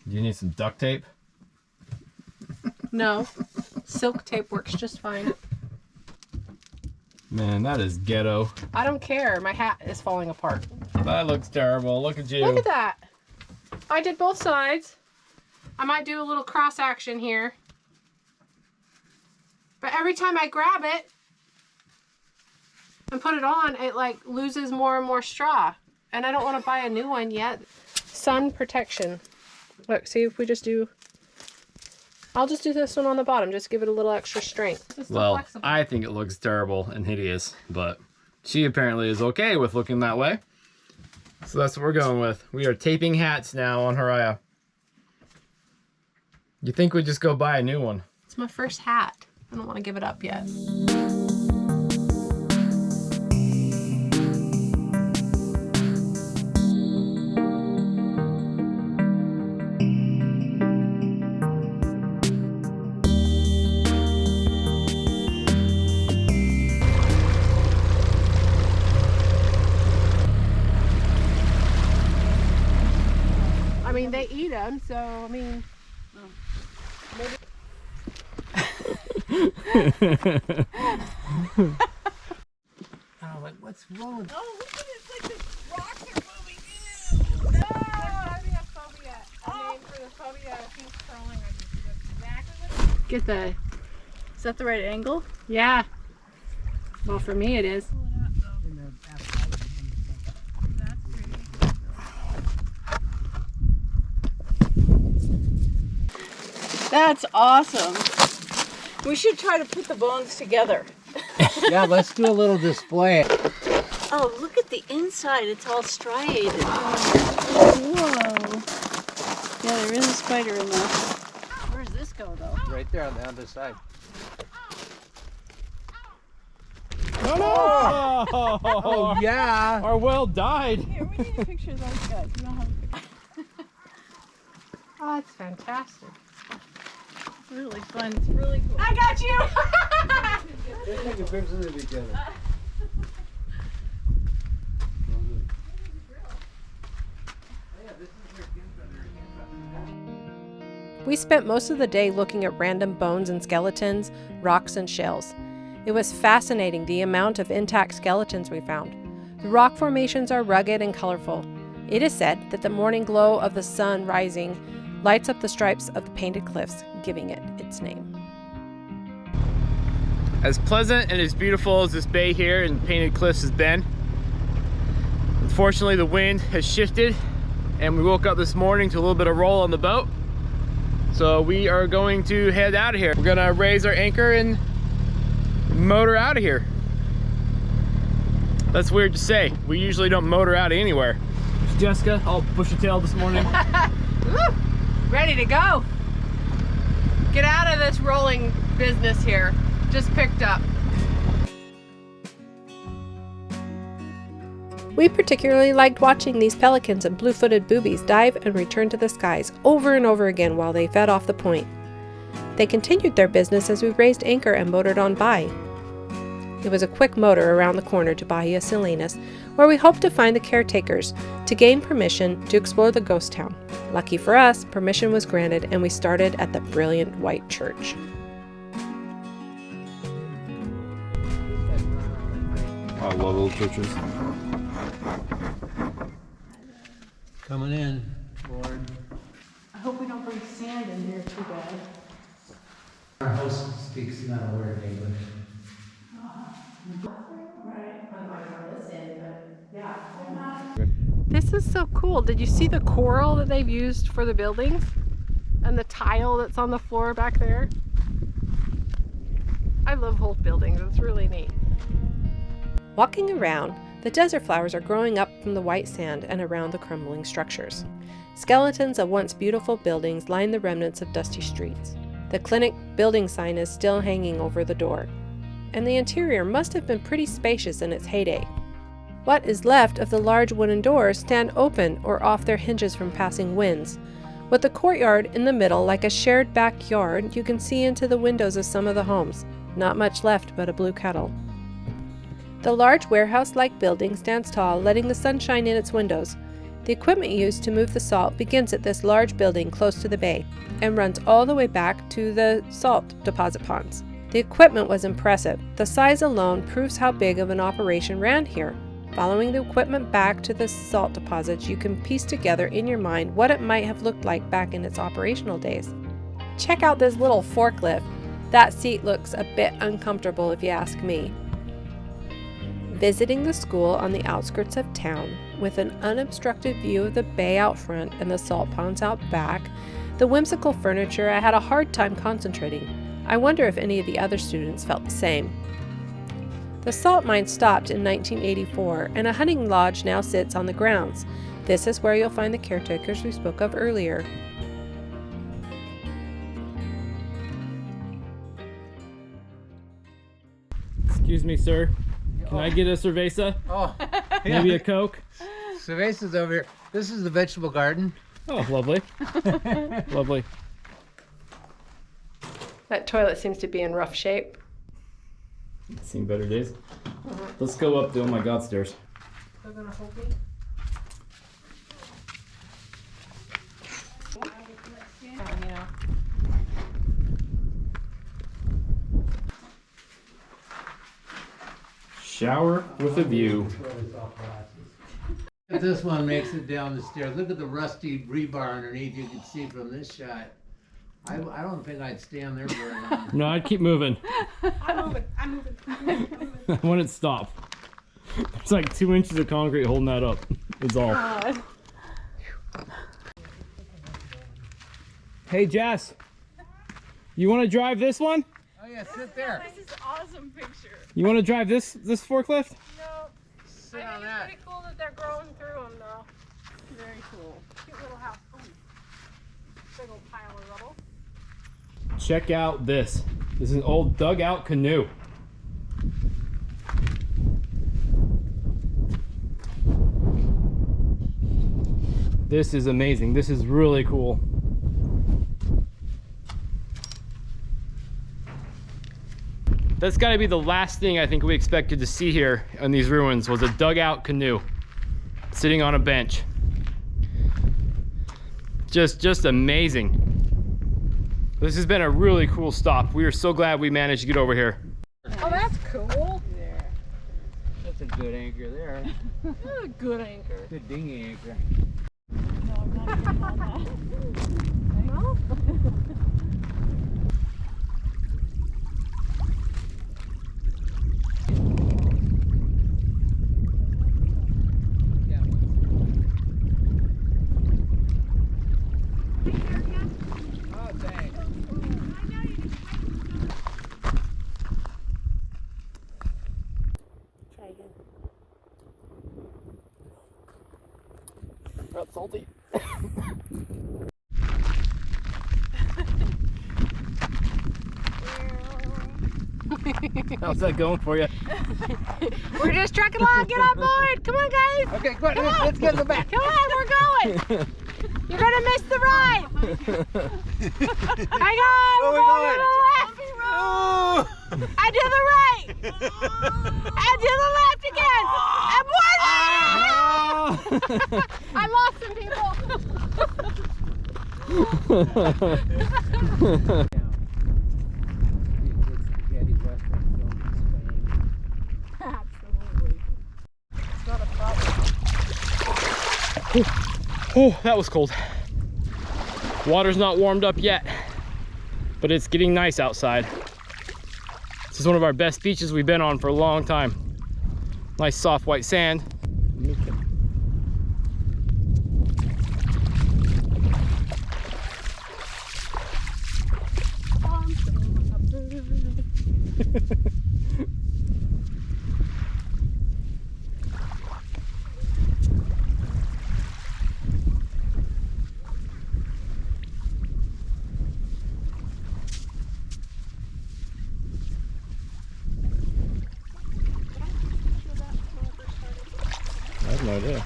Do you need some duct tape? No. Silk tape works just fine. Man, that is ghetto. I don't care. My hat is falling apart. That looks terrible. Look at you. Look at that. I did both sides. I might do a little cross action here. But every time I grab it and put it on, it like loses more and more straw. And I don't want to buy a new one yet. Sun protection. Look, see if we just do... I'll just do this one on the bottom. Just give it a little extra strength. It's Well, flexible. I think it looks terrible and hideous, but she apparently is okay with looking that way. So that's what we're going with. We are taping hats now on Hiraya. You think we'd just go buy a new one? It's my first hat. I don't want to give it up yet. I mean, they eat them, so I mean, maybe. I'm like, what's wrong with... Oh, look at it. It's like the rocks are moving. Ew. No. I have phobia. A name for the phobia of pink crawling. Exactly what Get the... Is that the right angle? Yeah. Well, for me it is. That's awesome. We should try to put the bones together. Yeah, let's do a little display. Oh, look at the inside. It's all striated. Whoa. Yeah, there is a spider in there. Where does this go, though? Right there on the other side. No, no! Oh, yeah. Our well died. Here, we need a picture of those guys. You don't have a picture. Oh, it's fantastic. It's really fun. It's really cool. I got you! Let's take a picture of each other. We spent most of the day looking at random bones and skeletons, rocks and shells. It was fascinating the amount of intact skeletons we found. The rock formations are rugged and colorful. It is said that the morning glow of the sun rising lights up the stripes of the painted cliffs, giving it its name. As pleasant and as beautiful as this bay here and Painted Cliffs has been, unfortunately the wind has shifted and we woke up this morning to a little bit of roll on the boat. So we are going to head out of here. We're gonna raise our anchor and motor out of here. That's weird to say. We usually don't motor out of anywhere. It's Jessica, all bushy-tailed this morning. Ready to go. Get out of this rolling business here. Just picked up. We particularly liked watching these pelicans and blue-footed boobies dive and return to the skies over and over again while they fed off the point. They continued their business as we raised anchor and motored on by. It was a quick motor around the corner to Bahia Salinas, where we hoped to find the caretakers to gain permission to explore the ghost town. Lucky for us, permission was granted and we started at the brilliant white church. I love little churches. Coming in, Lord. I hope we don't bring sand in here too bad. Our host speaks not a word of English. This is so cool. Did you see the coral that they've used for the buildings? And the tile that's on the floor back there? I love Holt buildings. It's really neat. Walking around, the desert flowers are growing up from the white sand and around the crumbling structures. Skeletons of once beautiful buildings line the remnants of dusty streets. The clinic building sign is still hanging over the door, and the interior must have been pretty spacious in its heyday. What is left of the large wooden doors stand open or off their hinges from passing winds. With the courtyard in the middle like a shared backyard, you can see into the windows of some of the homes. Not much left but a blue kettle. The large warehouse-like building stands tall, letting the sun shine in its windows. The equipment used to move the salt begins at this large building close to the bay and runs all the way back to the salt deposit ponds. The equipment was impressive. The size alone proves how big of an operation ran here. Following the equipment back to the salt deposits, you can piece together in your mind what it might have looked like back in its operational days. Check out this little forklift. That seat looks a bit uncomfortable if you ask me. Visiting the school on the outskirts of town, with an unobstructed view of the bay out front and the salt ponds out back, the whimsical furniture, I had a hard time concentrating. I wonder if any of the other students felt the same. The salt mine stopped in 1984, and a hunting lodge now sits on the grounds. This is where you'll find the caretakers we spoke of earlier. Excuse me, sir. Can I get a cerveza? Oh, Maybe a Coke? cerveza's over here. This is the vegetable garden. Oh, lovely. Lovely. That toilet seems to be in rough shape. Seen better days. Let's go up the oh my god stairs. They're gonna hold me. Shower with a view. This one makes it down the stairs. Look at the rusty rebar underneath. You can see from this shot. I don't think I'd stand there very long. No, I'd keep moving. I'm moving. I want it to stop. It's like 2 inches of concrete holding that up. It's all. Hey Jess, you want to drive this one? Oh yeah, sit there. This is an awesome picture. You want to drive this forklift? No, Sit on that. pretty cool that they're growing through them though. Very cool. Cute little house. Ooh. Big old pile of rubble. Check out this. This is an old dugout canoe. This is amazing. This is really cool. That's got to be the last thing I think we expected to see here in these ruins was a dugout canoe sitting on a bench. Just amazing. This has been a really cool stop. We are so glad we managed to get over here. Oh, that's cool. There. That's a good anchor there. That's a good anchor. Good dinghy anchor. No, I'm not even on that. No? Oh, thanks. Try again. Not salty. How's that going for you? We're just trucking along. Get on board. Come on, guys. Okay, go ahead. Let's get in the back. Come on, we're going. You're gonna miss the ride. Hang on. Where We're we going going? to the left. Oh! And to the right. And to the left again. And one more. I lost some people. Absolutely. It's not a problem. Oh, that was cold. Water's not warmed up yet, but it's getting nice outside. This is one of our best beaches we've been on for a long time. Nice soft white sand. I have no idea.